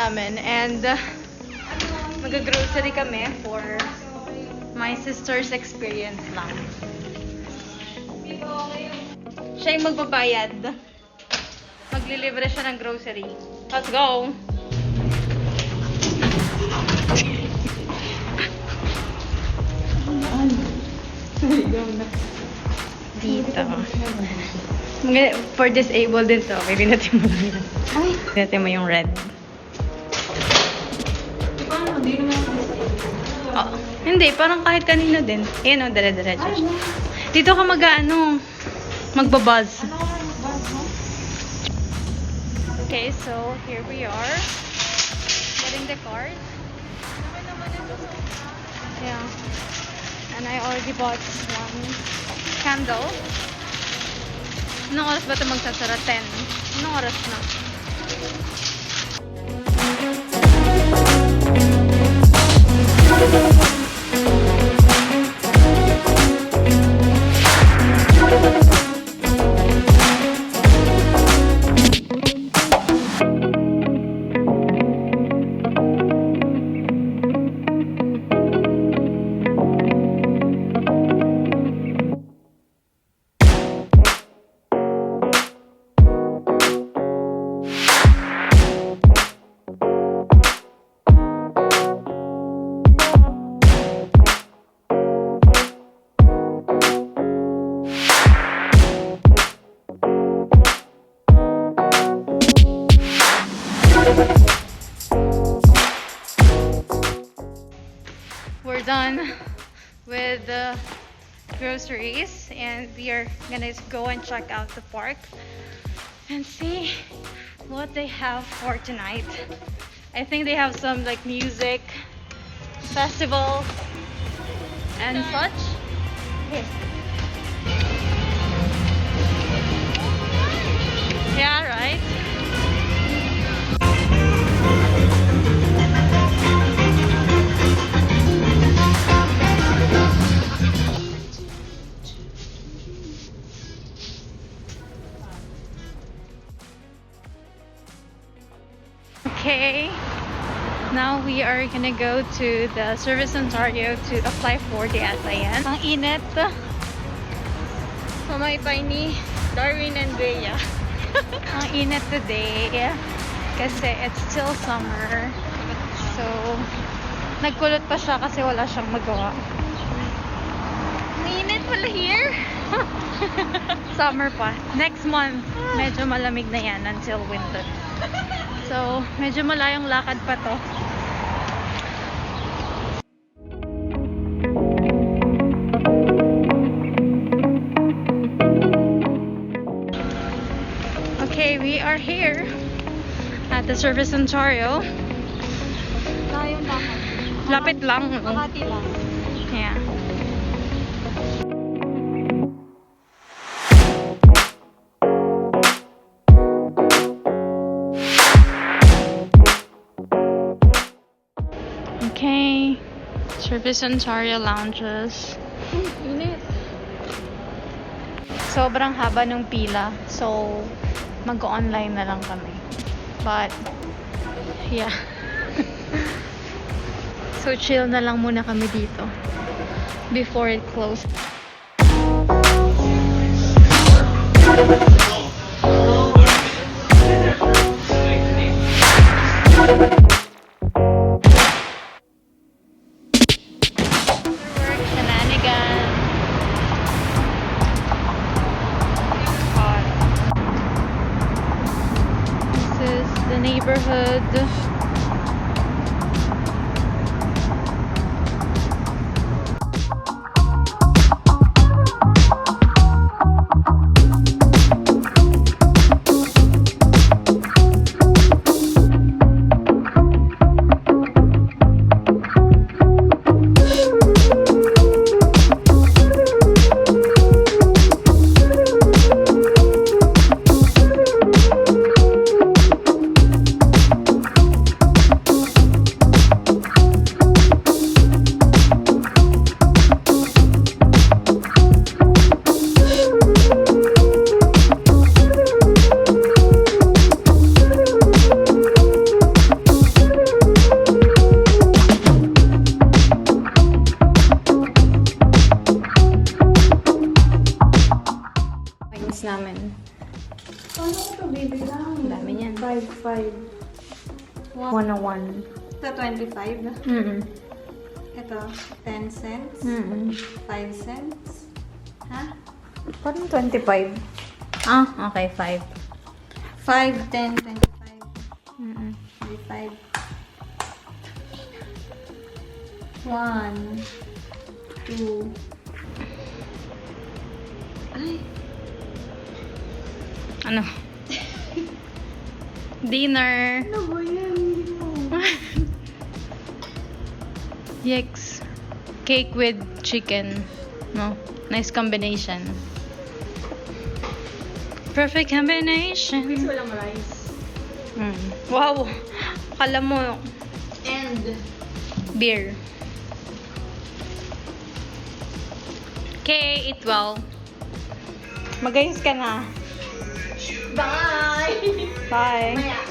namin. And mag-grocery kami for my sister's experience lang. Siya yung magbabayad. Maglilibre siya ng grocery. Let's go! Dito. For disabled din to. Maybe natin mo lang yan. Ay! Natin mo yung red. Paano? Hindi naman disabled. Oh, hindi. Parang kahit kanino din. Ayan o, dire-diretso. Dito ka magbabuzz. Okay, so here we are. Getting the card. Yeah. And I already bought one candle. Anong oras ba ito magsasara? 10. Anong oras na? We're done with the groceries and we are gonna go and check out the park and see what they have for tonight. I think they have some like music festival and such. Yeah, right? Okay, now we are gonna go to the Service Ontario to apply for the SIN. Ang init. Mamaypay ni Darwin and Bea. Ang init today kasi it's still summer. So, nagkulot pa siya kasi wala siyang magawa. Ang init pala here. Summer pa. Next month, medyo malamig na yan until winter. So, medyo malayong lakad pa to. Okay, we are here at the Service Ontario. Layong lakad. Lapit lang. Makati lang. Yeah. Okay, Service Ontario lounges. Init. Sobrang haba ng pila. So, mag-online na lang kami. But, yeah. So, chill na lang muna kami dito before it closed. Neighborhood. namin. Paano ko ito bibilang? Ang dami niyan. 5. 101. Ito 25. Mm-mm. Ito 10 cents. Mm-mm. 5 cents. Ha? Parang 25. Ah, okay, 5. 5, 10, 25. Mm-mm. 25. 1, 2. Ay. Ano? Dinner. Ano ba yan? Yikes. Cake with chicken. No? Nice combination. Perfect combination. Walang rice. Mm. Wow. Akala mo, And beer. Okay, eat well. Magayos ka na. bye! Bye. Maya.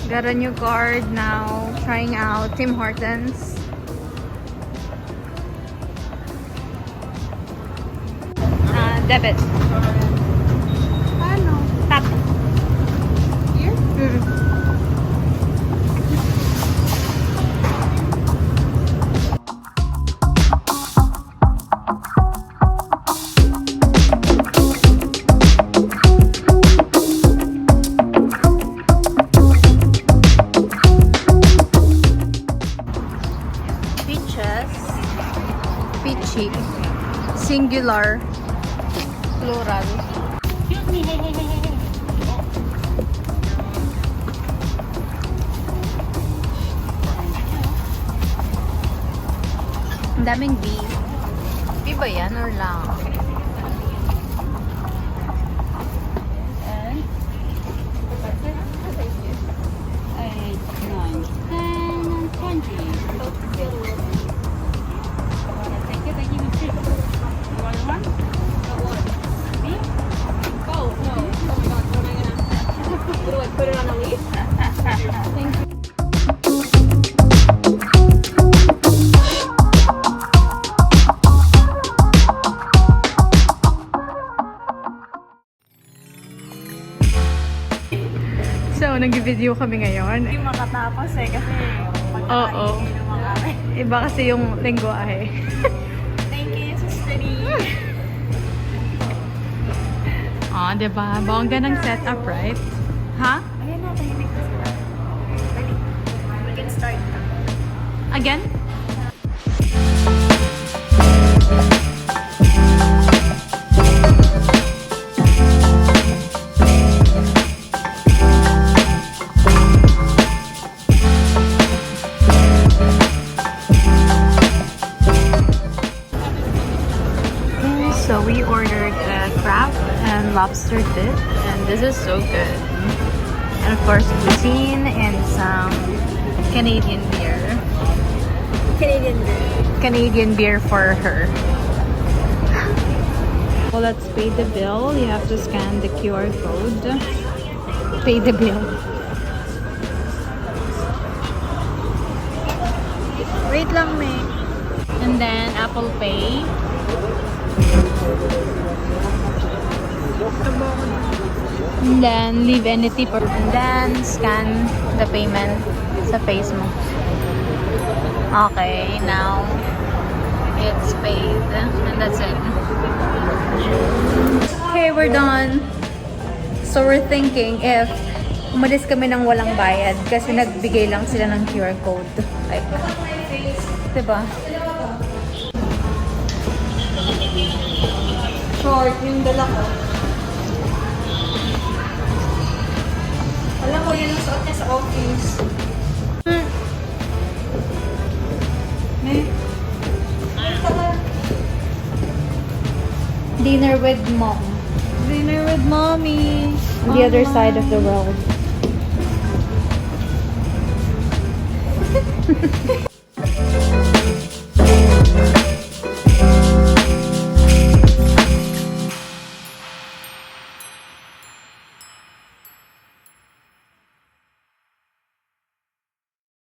Got a new card now. Trying out Tim Hortons. Debit. Paano? Tap. Here? Peaches. Peachy. Singular. Plural. Ang daming B. B ba yan or lang? And 8, 9, 10, 20. Thank you. You want one? Me? Oh, no. Oh my god, what am I gonna do? I put it on a leaf? Thank you. So, nag-video kami ngayon. Hindi makatapos kasi Oo. hindi naman kami. Iba kasi yung lengguwahe. Thank you, Sister D. Oh, diba? Bongga ng setup, right? Ha? Ayan na, tahimik na sila. Ready? We can start. Again? So we ordered crab and lobster dip, and this is so good. And of course, poutine and some Canadian beer. Canadian beer for her. Well, let's pay the bill. You have to scan the QR code. Pay the bill. Wait lang, May. And then Apple Pay. And then leave any tip, and then scan the payment sa face mo. Okay, now it's paid, and that's it. Okay, we're done. So we're thinking if umalis kami ng walang bayad kasi nagbigay lang sila ng QR code. Like, diba? Short yung dala ko. Alam ko, yun ang suot niya sa office. Dinner with mom. Dinner with mommy. On the other side of the world.